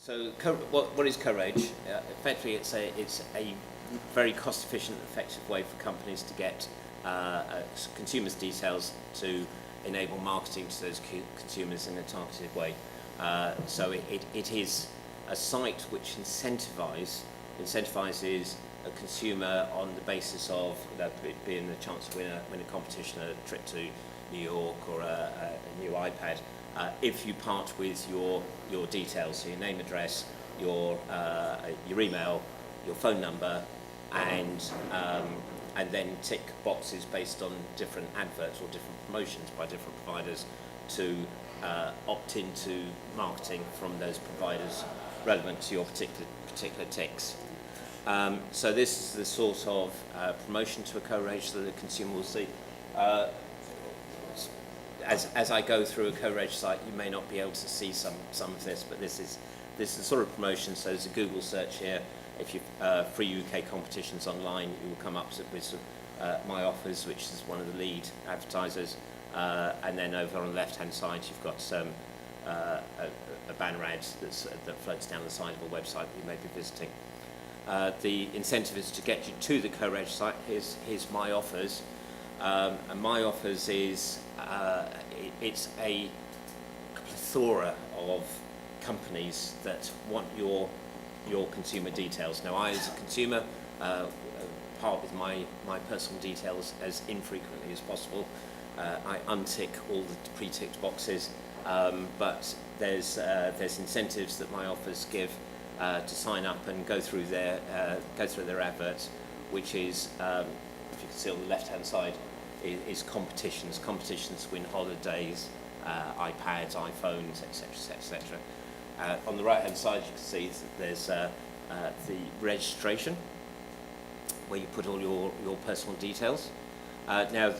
So what is Co-reg? Effectively, it's a very cost-efficient, effective way for companies to get consumers' details to enable marketing to those consumers in a targeted way. So it is a site which incentivizes a consumer on the basis of being the chance to win a competition, a trip to New York or a new iPad. If you part with your details, so your name, address, your email, your phone number, and then tick boxes based on different adverts or different promotions by different providers to opt into marketing from those providers relevant to your particular ticks. So this is the sort of promotion to a co-reg that the consumer will see. As I go through a co-reg site, you may not be able to see some of this, but this is the sort of promotion. So there's a Google search here. If you free UK competitions online, you will come up with My Offers, which is one of the lead advertisers, and then over on the left-hand side, you've got a banner ad that floats down the side of a website that you may be visiting. The incentive is to get you to the co-reg site. Here's My Offers. And My Offers is it's a plethora of companies that want your consumer details. Now, I, as a consumer, part with my personal details as infrequently as possible. I untick all the pre-ticked boxes, but there's incentives that My Offers give to sign up and go through their adverts, which is, if you can see on the left-hand side, is competitions to win holidays, iPads, iPhones, etc. On the right-hand side, you can see that there's the registration, where you put all your personal details. Now,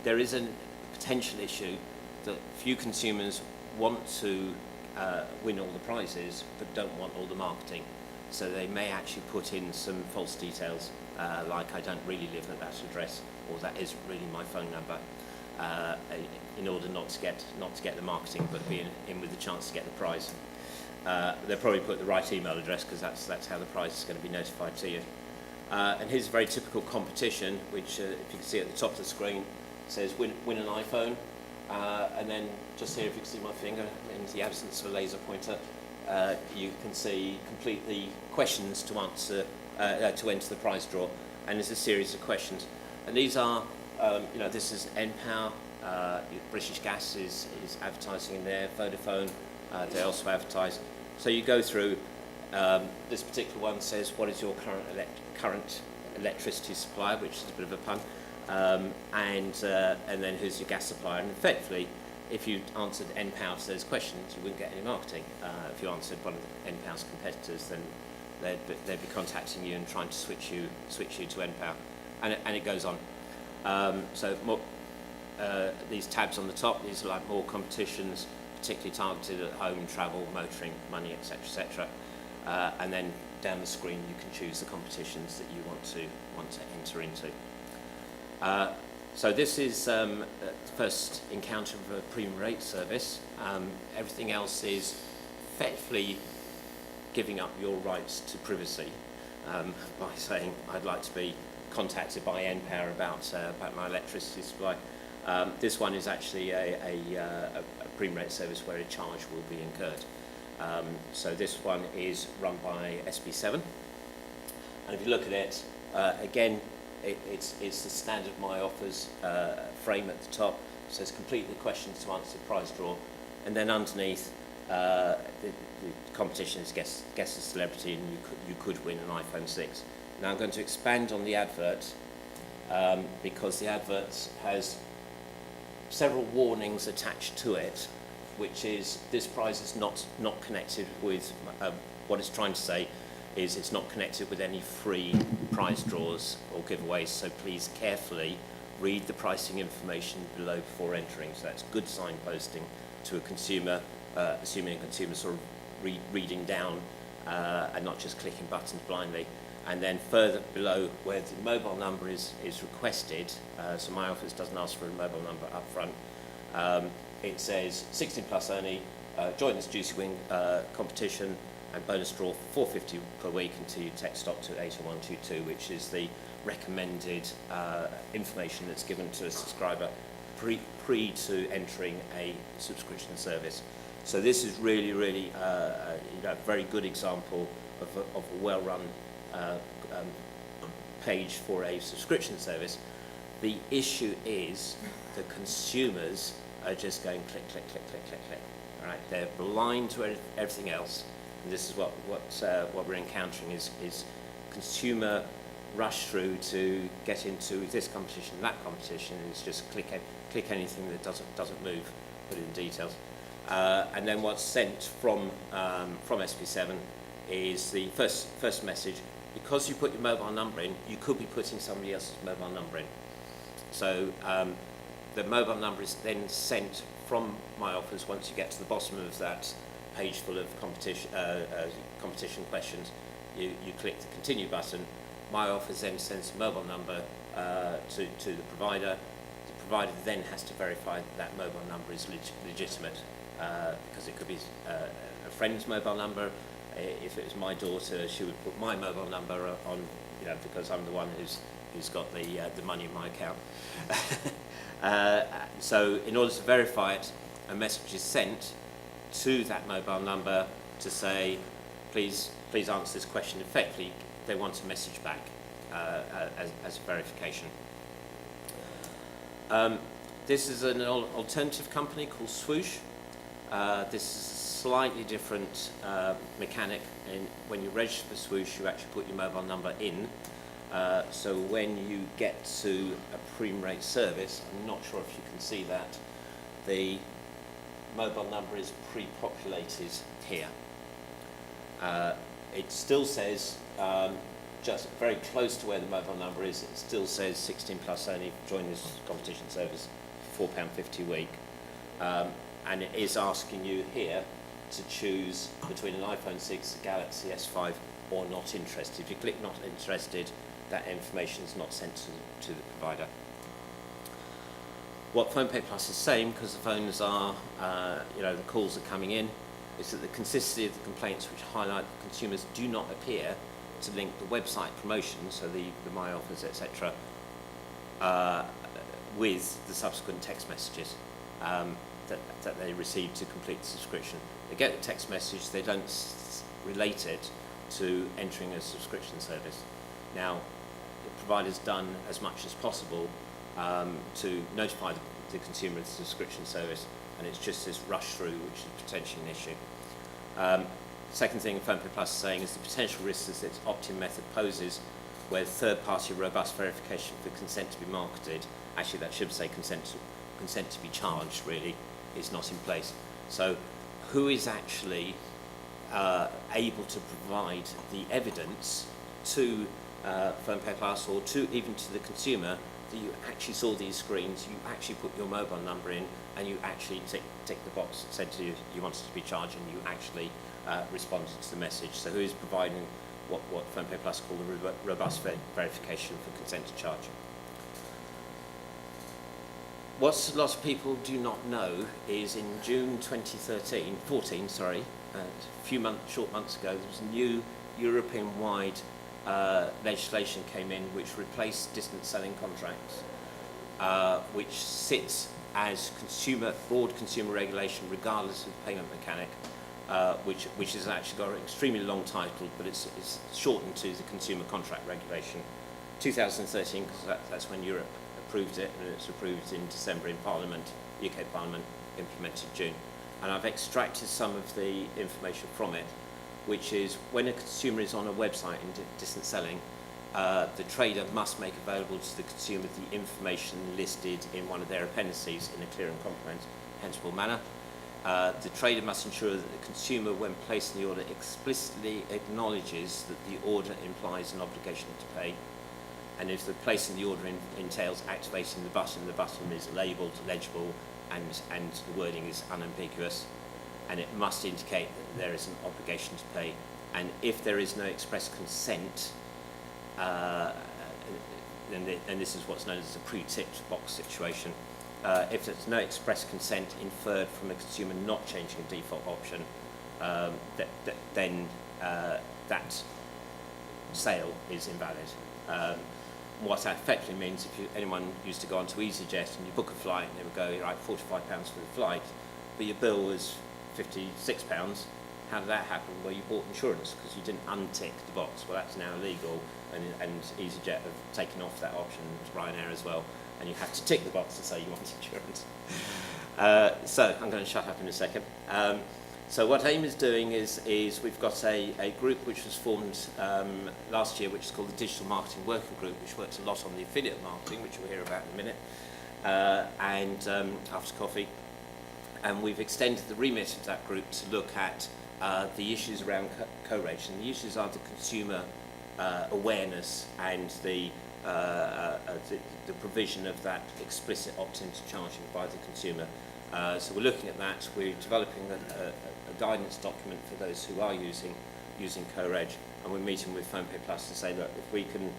there is a potential issue that few consumers want to win all the prizes, but don't want all the marketing. So they may actually put in some false details, like I don't really live at that address, or that isn't really my phone number, in order not to get the marketing, but be in with the chance to get the prize. They'll probably put the right email address, because that's how the prize is going to be notified to you. And here's a very typical competition, which if you can see at the top of the screen, says win an iPhone, and then just here, if you can see my finger, in the absence of a laser pointer, you can see complete the questions to answer to enter the prize draw, and there's a series of questions. And these are, this is NPower, British Gas is advertising in there, Vodafone, they also advertise. So you go through, this particular one says, what is your current electricity supplier, which is a bit of a pun, and then who's your gas supplier. And effectively, if you answered NPower to those questions, you wouldn't get any marketing. If you answered one of the NPower's competitors, then they'd be contacting you and trying to switch you to NPower. And it goes on. So more, these tabs on the top, these are like more competitions, particularly targeted at home, travel, motoring, money, etc. And then down the screen, you can choose the competitions that you want to enter into. So this is the first encounter of a premium rate service. Everything else is effectively giving up your rights to privacy by saying, I'd like to be contacted by NPower about my electricity supply. This one is actually a premium rate service where a charge will be incurred. So this one is run by SB7, and if you look at it, again, it's the standard My Offers frame at the top. So it's complete the questions to answer the prize draw, and then underneath the competition is guess a celebrity, and you could win an iPhone 6. Now I'm going to expand on the advert because the advert has several warnings attached to it, which is this prize is not connected with what it's trying to say is it's not connected with any free prize draws or giveaways, so please carefully read the pricing information below before entering. So that's good signposting to a consumer, assuming a consumer sort of reading down and not just clicking buttons blindly. And then further below, where the mobile number is requested, so My Offers doesn't ask for a mobile number up front, it says 16 plus only, join this Juicy Wing competition and bonus draw for $4.50 per week until you text stop to 80122, which is the recommended information that's given to a subscriber pre to entering a subscription service. So this is really, really a very good example of a well-run page for a subscription service. The issue is the consumers are just going click, click, click, click, click, click. All right, they're blind to everything else, and this is what we're encountering is consumer rush through to get into this competition, that competition, and it's just click anything that doesn't move, put in details, and then what's sent from SP7 is the first message. Because you put your mobile number in, you could be putting somebody else's mobile number in. So the mobile number is then sent from my office once you get to the bottom of that page full of competition questions. You click the continue button. My office then sends a mobile number to the provider. The provider then has to verify that mobile number is legitimate because it could be a friend's mobile number. If it was my daughter, she would put my mobile number on, because I'm the one who's got the money in my account. So in order to verify it, a message is sent to that mobile number to say, please answer this question. Effectively, they want a message back as a verification. This is an alternative company called Swoosh. This is a slightly different mechanic. And when you register for Swoosh, you actually put your mobile number in. So when you get to a premium rate service, I'm not sure if you can see that, the mobile number is pre-populated here. It still says, just very close to where the mobile number is, it still says 16 plus only, join this competition service, £4.50 a week. And it is asking you here to choose between an iPhone 6, a Galaxy S5, or not interested. If you click not interested, that information is not sent to the provider. What PhonePay Plus is saying, because the phones are, the calls are coming in, is that the consistency of the complaints which highlight that consumers do not appear to link the website promotion, so the My Offers, etc., with the subsequent text messages that they receive to complete the subscription. They get the text message, they don't relate it to entering a subscription service. Now, the provider's done as much as possible to notify the consumer of the subscription service, and it's just this rush through which is potentially an issue. Second thing PhonePay Plus is saying is the potential risks that its opt-in method poses, where third-party robust verification for consent to be marketed, actually that should say consent to be charged, really, is not in place. So who is actually able to provide the evidence to PhonePay Plus or even to the consumer that you actually saw these screens, you actually put your mobile number in, and you actually tick the box that said to you wanted to be charged, and you actually responded to the message. So who is providing what PhonePay Plus call the robust verification for consent to charge? What a lot of people do not know is in June 2014, a few short months ago, there was a new European-wide legislation came in which replaced distance selling contracts, which sits as broad consumer regulation regardless of payment mechanic, which has actually got an extremely long title, but it's shortened to the Consumer Contract Regulation 2013, because that's when Europe approved it, and it's approved in December in Parliament, UK Parliament, implemented June. And I've extracted some of the information from it, which is when a consumer is on a website in distance selling, the trader must make available to the consumer the information listed in one of their appendices in a clear and comprehensible manner. The trader must ensure that the consumer, when placing the order, explicitly acknowledges that the order implies an obligation to pay. And if the placing the order entails activating the button is labelled, legible, and the wording is unambiguous. And it must indicate that there is an obligation to pay. And if there is no express consent, then this is what's known as a pre-ticked box situation. if there's no express consent inferred from a consumer not changing a default option, then that sale is invalid. What that effectively means, if anyone used to go onto EasyJet and you book a flight and they would go, right, £45 for the flight, but your bill was £56, how did that happen? Well, you bought insurance because you didn't untick the box. Well, that's now illegal, and EasyJet have taken off that option, to Ryanair as well, and you have to tick the box to say you want insurance. So I'm going to shut up in a second. So what AIME is doing is we've got a group which was formed last year, which is called the Digital Marketing Working Group, which works a lot on the affiliate marketing, which we'll hear about in a minute, and after coffee. And we've extended the remit of that group to look at the issues around Co-reg. And the issues are the consumer awareness and the provision of that explicit opt-in to charging by the consumer. So we're looking at that. We're developing a guidance document for those who are using Co-reg, and we're meeting with PhonePay Plus to say, look, if we can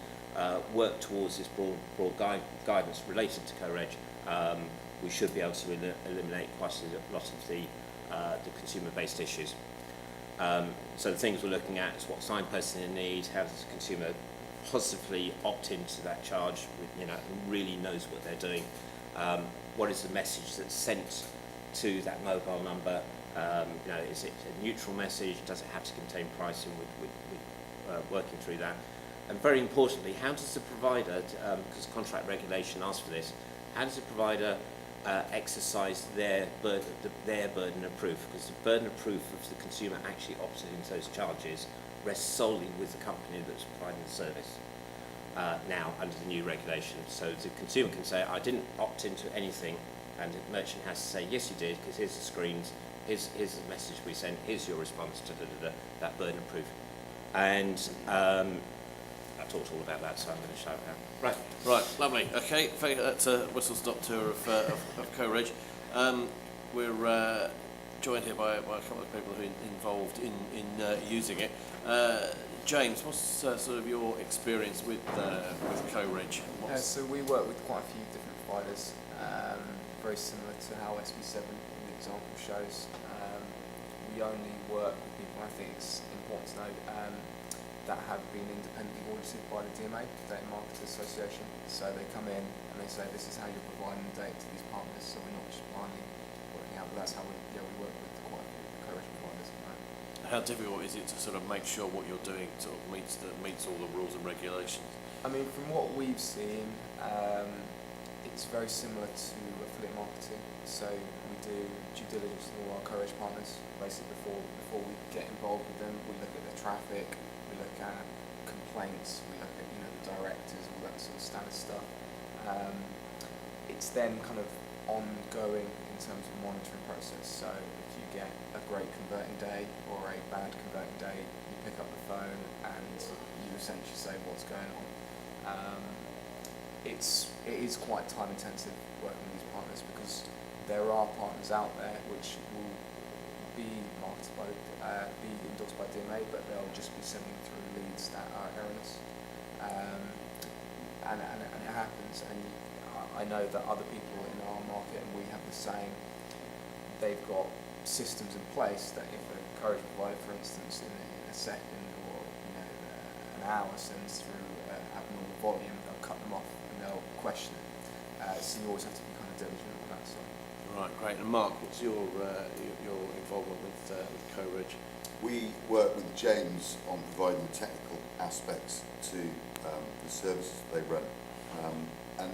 work towards this broad guidance related to Co-reg, we should be able to eliminate quite a lot of the consumer-based issues. So the things we're looking at is what signposting they need, how does the consumer positively opt into that charge, and really knows what they're doing. What is the message that's sent to that mobile number? Is it a neutral message? Does it have to contain pricing? We're working through that. And very importantly, how does the provider, because contract regulation asks for this, how does the provider exercise their burden of proof? Because the burden of proof of the consumer actually opting into those charges rests solely with the company that's providing the service. Now under the new regulation. So the consumer can say, I didn't opt into anything, and the merchant has to say, yes you did, because here's the screens, here's the message we sent, here's your response to that burden of proof. And I talked all about that, so I'm going to shout it out. Right, lovely. Okay, that's a whistle-stop tour of Co-reg. We're joined here by a couple of people who are involved in using it. James, what's sort of your experience with Co-reg? So we work with quite a few different providers, very similar to how SB7 in the example shows. We only work with people, I think it's important to note, that have been independently audited by the DMA, Data Marketers Association. So they come in and they say, this is how you're providing the data to these partners, so we're not just blindly working out, but that's how we work with quite a few Co-reg providers. How difficult is it to sort of make sure what you're doing sort of meets all the rules and regulations? I mean, from what we've seen, it's very similar to affiliate marketing. So we do due diligence on all our Co-reg partners. Basically, before we get involved with them, we look at their traffic, we look at complaints, we look at the directors, all that sort of standard stuff. It's then kind of ongoing in terms of monitoring process. So if you get a great converting day or a bad converting day, you pick up the phone and you essentially say what's going on. It is quite time intensive working with these partners because there are partners out there which will be marketed by, be endorsed by DMA, but they'll just be sending through leads that are erroneous. And it happens, and I know that other people in our market, and we have the same, they've got systems in place that if a Co-reg provider, for instance, in a second or an hour sends through abnormal volume, they'll cut them off and they'll question it. So you always have to be kind of diligent on that side. Right, great. And Mark, what's your involvement with Co-reg? We work with James on providing the technical aspects to the services they run. And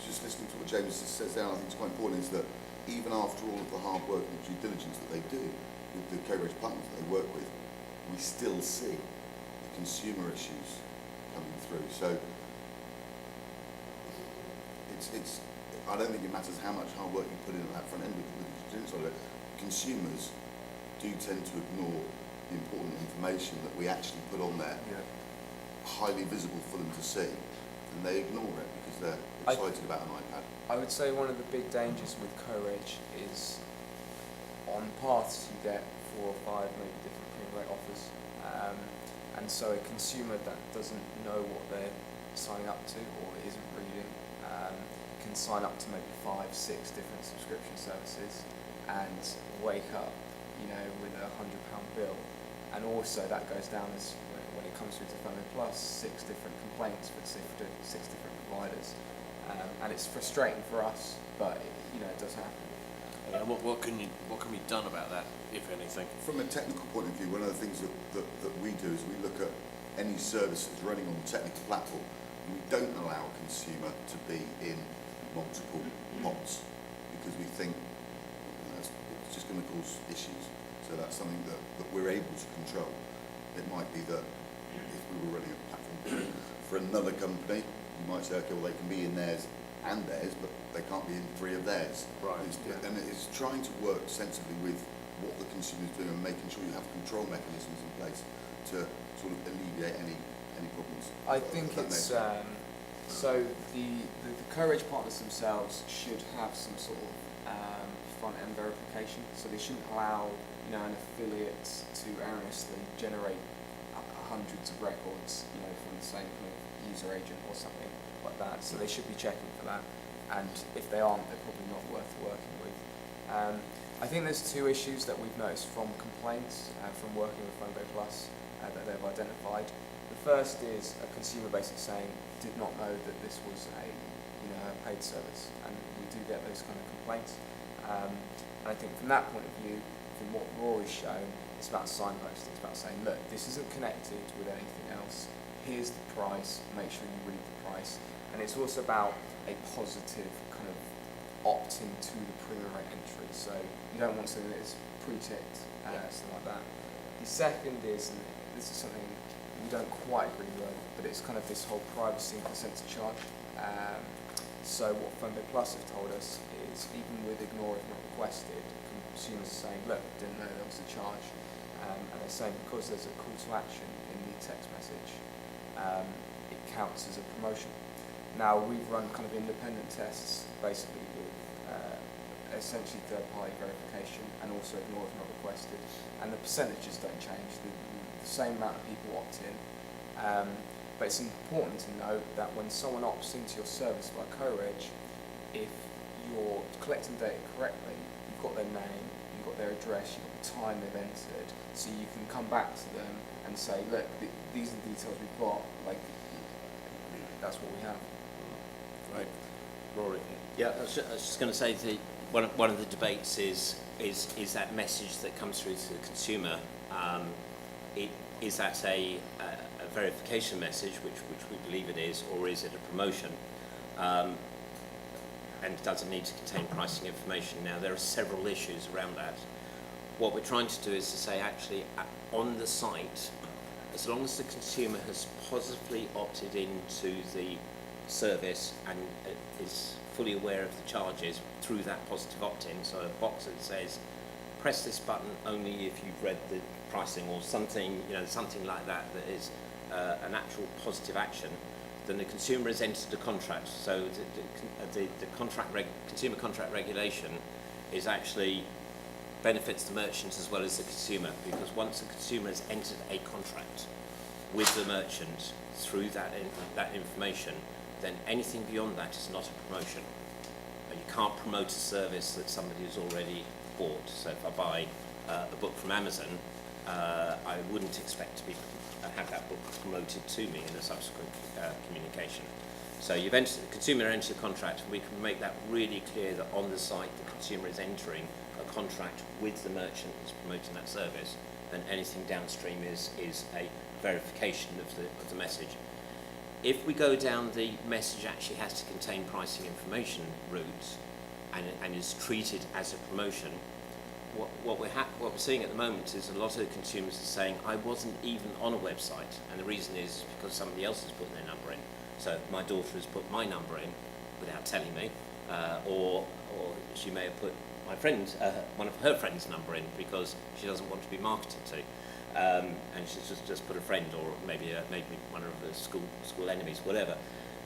just listening to what James says there, I think it's quite important, is that even after all of the hard work and due diligence that they do with the Co-reg partners that they work with, we still see the consumer issues coming through. So it's I don't think it matters how much hard work you put in at that front end with the due diligence of it. Consumers do tend to ignore the important information that we actually put on there, highly visible for them to see, and they ignore it because they're excited about an iPad. I would say one of the big dangers with Co-reg is on paths you get 4 or 5 maybe different premium rate offers, and so a consumer that doesn't know what they're signing up to or isn't reading can sign up to maybe 5, 6 different subscription services and wake up, with a £100 bill. And also that goes down as when it comes through to Phone Plus, 6 different complaints for 6 different providers. And it's frustrating for us, but it does happen. Yeah, what can be done about that, if anything? From a technical point of view, one of the things that we do is we look at any service that's running on the technical platform, and we don't allow a consumer to be in multiple pots because we think it's just going to cause issues. So that's something that we're able to control. It might be that if we were running a platform for another company, you might say, okay, well, they can be in theirs and theirs, but they can't be in 3 of theirs. Right. And it's trying to work sensibly with what the consumer is doing and making sure you have control mechanisms in place to sort of alleviate any problems. I think it's so the Co-reg partners themselves should have some sort of front-end verification, so they shouldn't allow an affiliate to erroneously generate hundreds of records from the same kind of user agent or something like that. So they should be checking for that, and if they aren't, they're probably not worth working with. I think there's 2 issues that we've noticed from complaints from working with Phone Plus that they've identified. The first is a consumer basically saying, did not know that this was a paid service, and we do get those kind of complaints. And I think from that point of view, from what Rory's shown, it's about signposting. It's about saying, look, this isn't connected with anything else. Here's the price. Make sure you read the price. And it's also about a positive kind of opt-in to the premium rate entry. So you don't want something that is pre-ticked, something like that. The second is, and this is something we don't quite agree with, but it's kind of this whole privacy and consent to charge. So what Phone Plus have told us is, even with ignore if not requested, consumers are saying, look, didn't know there was a charge. And they're saying because there's a call to action in the text message, it counts as a promotion. Now, we've run kind of independent tests, basically with essentially third-party verification and also ignore if not requested, and the percentages don't change. The same amount of people opt in. But it's important to note that when someone opts into your service by Co-reg, if you're collecting data correctly, you've got their name, you've got their address, you've got the time they've entered, so you can come back to them and say, look, these are the details we've got, that's what we have. Right. Rory? Yeah, I was just going to say one of the debates is that message that comes through to the consumer. Is that a verification message, which we believe it is, or is it a promotion? And does it need to contain pricing information? Now, there are several issues around that. What we're trying to do is to say, actually, on the site, as long as the consumer has positively opted into the service and is fully aware of the charges through that positive opt-in, so a box that says, press this button only if you've read the pricing or something, something like that, that is an actual positive action, then the consumer has entered a contract. So the consumer contract regulation is actually benefits the merchant as well as the consumer, because once the consumer has entered a contract with the merchant through that information, then anything beyond that is not a promotion. You can't promote a service that somebody has already bought. So if I buy a book from Amazon, I wouldn't expect to have that book promoted to me in a subsequent communication. So the consumer enters a contract, and we can make that really clear that on the site the consumer is entering a contract with the merchant who's promoting that service, and anything downstream is a verification of the message. If we go down the message actually has to contain pricing information route and is treated as a promotion, what we're seeing at the moment is a lot of consumers are saying, I wasn't even on a website, and the reason is because somebody else has put their number in. So my daughter has put my number in without telling me, or she may have put my friend, one of her friends' number in because she doesn't want to be marketed to. And she's just put a friend, or maybe one of the school enemies, whatever.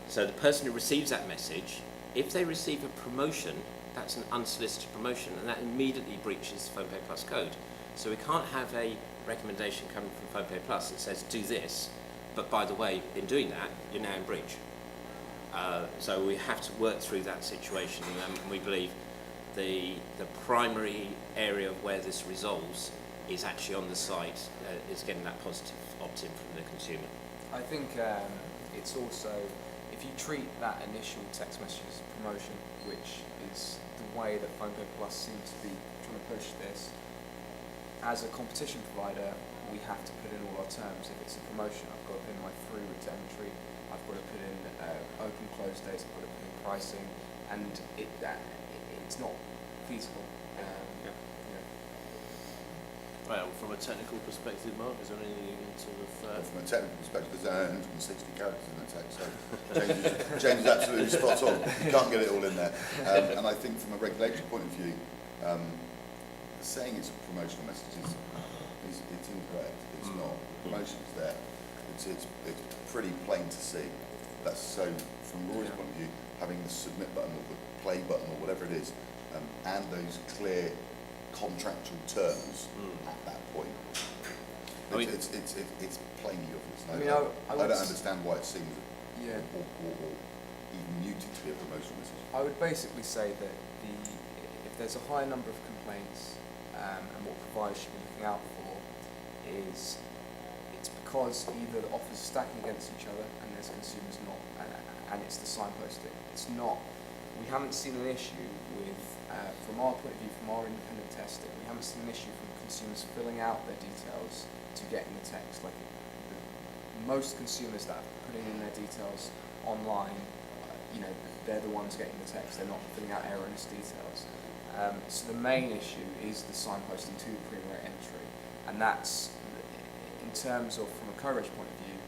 So the person who receives that message, if they receive a promotion, that's an unsolicited promotion, and that immediately breaches the PhonePay Plus code. So we can't have a recommendation coming from PhonePay Plus that says do this, but by the way, in doing that, you're now in breach. So we have to work through that situation, and we believe the primary area of where this resolves is actually on the site, is getting that positive opt-in from the consumer. I think it's also, if you treat that initial text message as promotion, which is the way that PhonePay Plus seems to be trying to push this, as a competition provider, we have to put in all our terms. If it's a promotion, I've got to put in my free route to entry, I've got to put in open close dates, I've got to put in pricing, and it's not feasible. Well, from a technical perspective, Mark, is there anything you can sort of... From a technical perspective, there's 160 characters in the text, so James is absolutely spot on. You can't get it all in there. And I think from a regulatory point of view, saying it's a promotional message is it's incorrect. It's not. Promotion is there. It's pretty plain to see. That's so, from Rory's point of view, having the submit button or the play button or whatever it is, and those clear contractual terms at that point. It's plainly obvious. I don't understand why it seems or even muted to be a promotional message. I would basically say that if there's a high number of complaints, and what providers should be looking out for is it's because either the offers are stacking against each other and there's consumers not, and it's the signposting. It's not. We haven't seen an issue with, from our point of view, from our independent testing, we haven't seen an issue from consumers filling out their details to getting the text. Like most consumers that are putting in their details online, they're the ones getting the text. They're not filling out erroneous details. So the main issue is the signposting to the pre-rate entry, and that's, in terms of from a Co-reg point of view,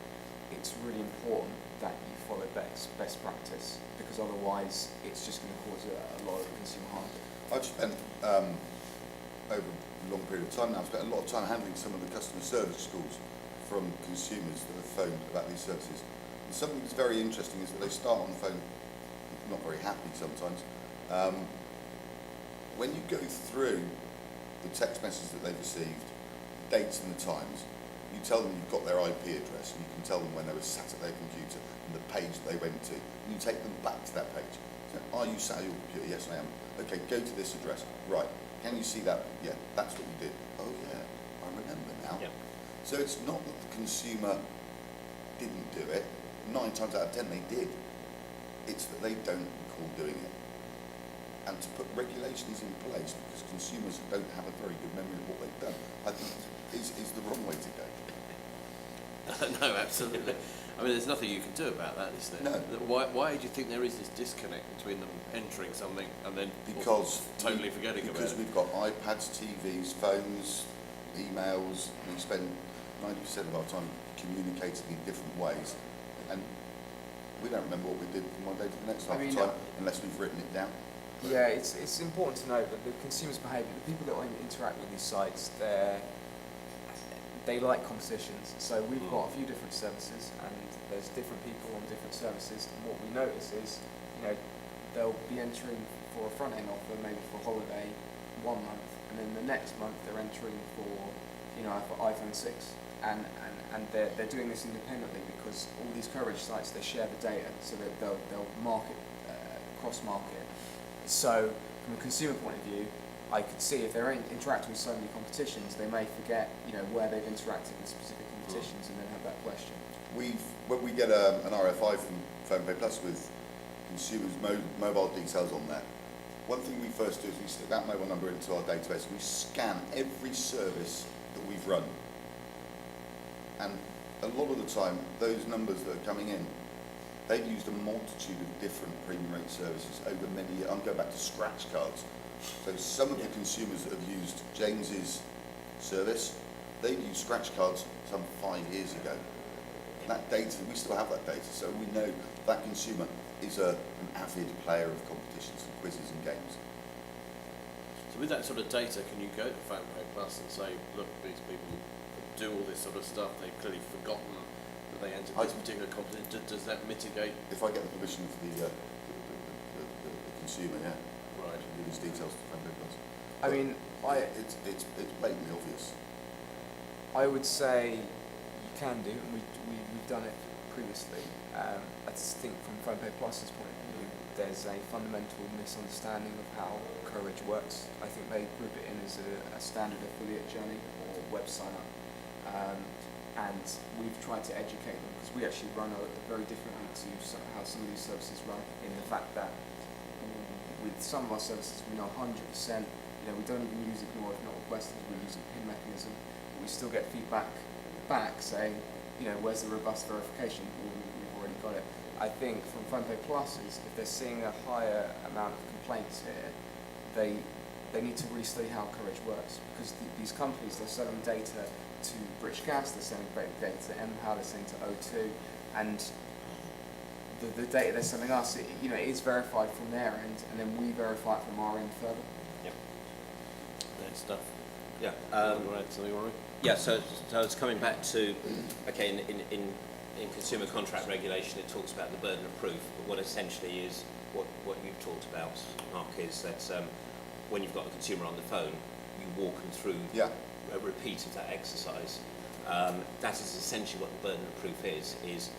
it's really important that you follow best practice, because otherwise it's just going to cause a lot of consumer harm. I've spent, over a long period of time now, I've spent a lot of time handling some of the customer service calls from consumers that have phoned about these services. And something that's very interesting is that they start on the phone not very happy sometimes. When you go through the text messages that they've received, the dates and the times, you tell them you've got their IP address, and you can tell them when they were sat at their computer and the page that they went to, and you take them back to that page. So, are you sat at your computer? Yes, I am. Okay, go to this address. Right. Can you see that? Yeah, that's what you did. Oh yeah, I remember now. Yep. So it's not that the consumer didn't do it. 9 times out of 10 they did. It's that they don't recall doing it. And to put regulations in place because consumers don't have a very good memory of what they've done, I think is the wrong way to go. No, absolutely. I mean, there's nothing you can do about that, is there? No. Why do you think there is this disconnect between them entering something and then totally forgetting about it? Because we've got iPads, TVs, phones, emails. We spend 90% of our time communicating in different ways, and we don't remember what we did from one day to the next half the time unless we've written it down. Yeah, it's important to note that the consumer's behaviour, the people that interact with these sites, they like competitions. So we've got a few different services, and there's different people on different services. And what we notice is, they'll be entering for a front-end offer, maybe for holiday, 1 month, and then the next month they're entering for iPhone 6, and they're doing this independently because all these Co-reg sites, they share the data, so that they'll market, cross-market. So from a consumer point of view, I could see if they're interacting with so many competitions, they may forget, where they've interacted with specific competitions, and then have that question. When we get an RFI from PhonePay Plus with consumers' mobile details on there, one thing we first do is we stick that mobile number into our database and we scan every service that we've run. And a lot of the time, those numbers that are coming in, they've used a multitude of different premium rate services over many years. I'm going back to scratch cards. So some of the consumers that have used James's service, they've used scratch cards some 5 years ago. That data, we still have that data, so we know that consumer is an avid player of competitions and quizzes and games. So with that sort of data, can you go to PhonePay Plus and say, look, these people do all this sort of stuff, they've clearly forgotten that they entered this particular competition. Does that mitigate? If I get the permission of the consumer, yeah. Right. Give these details to PhonePay Plus. I mean, it's blatantly obvious. I would say can do, and we've done it previously. I just think from PhonePay Plus's point of view, there's a fundamental misunderstanding of how Co-reg works. I think they group it in as a standard affiliate journey or web sign up. And we've tried to educate them because we actually run it very differently to how some of these services run, in the fact that with some of our services we know 100%, we don't even use Ignore if not requested, we're using PIN mechanism, but we still get feedback back saying, where's the robust verification? We've already got it. I think from PhonePay Plus is if they're seeing a higher amount of complaints here, they need to really study how Co-reg works, because these companies, they're selling data to British Gas, they're selling data to MHOW, they're selling to O2, and the data they're selling us, it is verified from their end, and then we verify it from our end further. Yep. Great stuff. Yeah. Something, Rory? Yeah. So it's coming back to in consumer contract regulation, it talks about the burden of proof. But what essentially is what you've talked about, Mark, is that when you've got a consumer on the phone, you walk them through a repeat of that exercise. That is essentially what the burden of proof is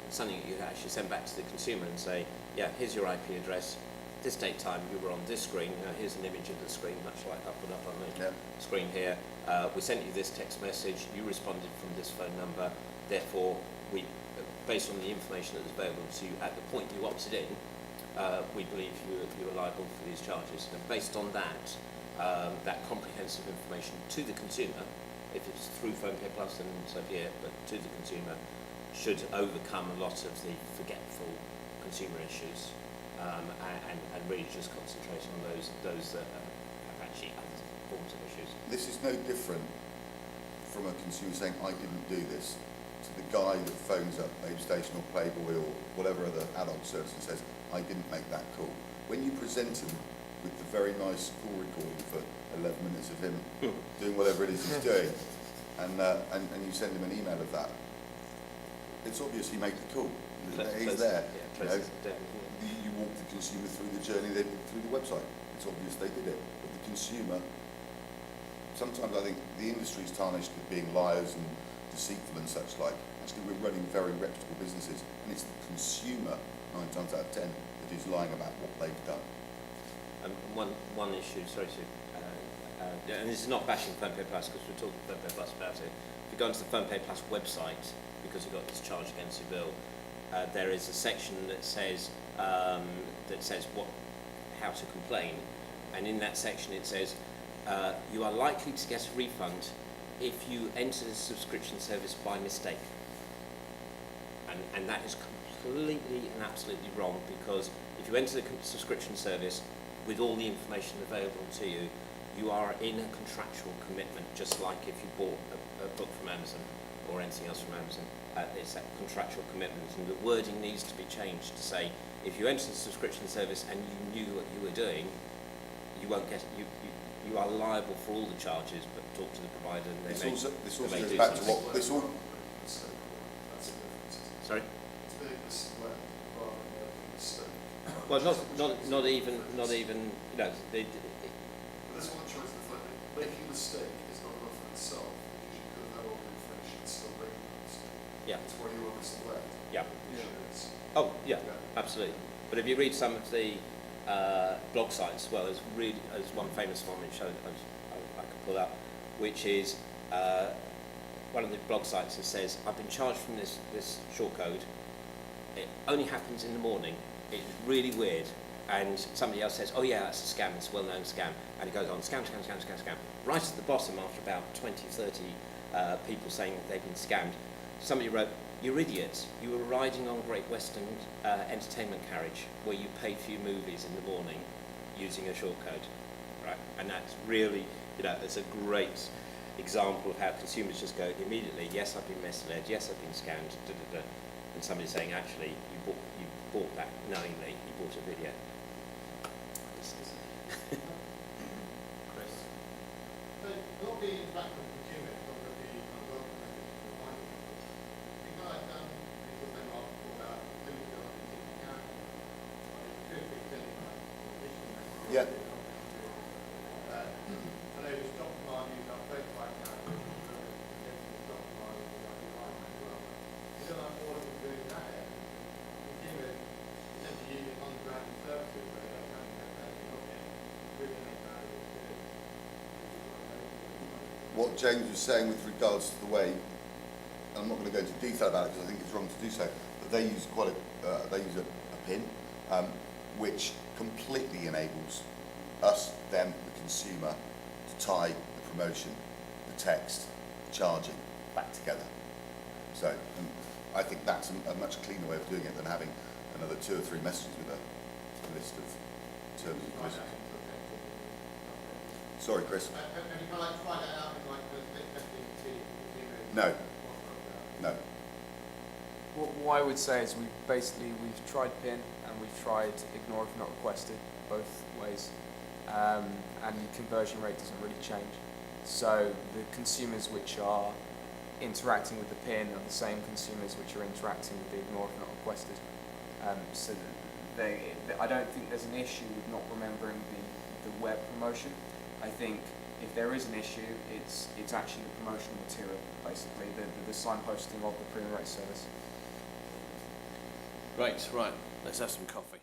something that you actually send back to the consumer and say, yeah, here's your IP address, this date time you were on this screen, here's an image of the screen, much like I put up on the screen here. We sent you this text message, you responded from this phone number, therefore, based on the information that was available to you at the point you opted in, we believe you are liable for these charges. And based on that, that comprehensive information to the consumer, if it's through PhonePay Plus and so here, but to the consumer, should overcome a lot of the forgetful consumer issues, and really just concentrate on those that have actually other forms of issues. This is no different from a consumer saying, I didn't do this, to the guy that phones up Babe Station or Playboy or whatever other adult service and says, I didn't make that call. When you present him with the very nice call recording for 11 minutes of him doing whatever it is he's doing, and you send him an email of that, it's obvious he made the call. He's there. You walk the consumer through the journey they did through the website. It's obvious they did it. But the consumer, sometimes I think the industry is tarnished with being liars and deceitful and such like. Actually, we're running very reputable businesses, and it's the consumer, 9 times out of 10, that is lying about what they've done. One issue, sorry to, and this is not bashing PhonePay Plus because we're talking PhonePay Plus about it. If you go onto the PhonePay Plus website, because you've got this charge against your bill, there is a section that says how to complain, and in that section it says you are likely to get a refund if you enter the subscription service by mistake, and that is completely and absolutely wrong, because if you enter the subscription service with all the information available to you, you are in a contractual commitment, just like if you bought a book from Amazon or anything else from Amazon. It's a contractual commitment, and the wording needs to be changed to say, if you enter the subscription service and you knew what you were doing, you won't get you are liable for all the charges, but talk to the provider and they may. This also goes back to what this all. Sorry. Well, not even they. That's one choice. Making a mistake is not enough in itself, because you could have had all the information and still make a mistake. Yeah. It's why you want to select. Yeah. Insurance. Oh, yeah, absolutely. But if you read some of the blog sites, well, there's one famous one which I could pull up, which is one of the blog sites that says, I've been charged from this short code. It only happens in the morning. It's really weird. And somebody else says, oh yeah, that's a scam, it's a well-known scam. And it goes on, scam. Right at the bottom, after about 20, 30 people saying they've been scammed, somebody wrote, you're idiots. You were riding on Great Western entertainment carriage where you pay for your movies in the morning using a short code, right? And that's really, it's a great example of how consumers just go immediately, yes, I've been misled, yes, I've been scammed, and somebody's saying, actually, you bought that knowingly, you bought a video. Chris? Not being back on procurement, not going to be unwelcome because they are about Yeah. I know the stock market is up 35 now. what James was saying with regards to the way, I'm not going to go into detail about it because I think it's wrong to do so, but they use a pin, which completely enables us, them, the consumer, to tie the promotion, the text, the charging back together. So I think that's a much cleaner way of doing it than having another 2 or 3 messages with a list of terms and conditions. Sorry, Chris. And you can like find it out in like the FDT? No. No. What I would say is we've tried PIN and we've tried ignore if not requested, both ways, and the conversion rate doesn't really change. So the consumers which are interacting with the PIN are the same consumers which are interacting with the ignore if not requested. So I don't think there's an issue with not remembering the web promotion. I think if there is an issue, it's actually the promotional material, basically, the signposting of the pre-and rate service. Right. Let's have some coffee.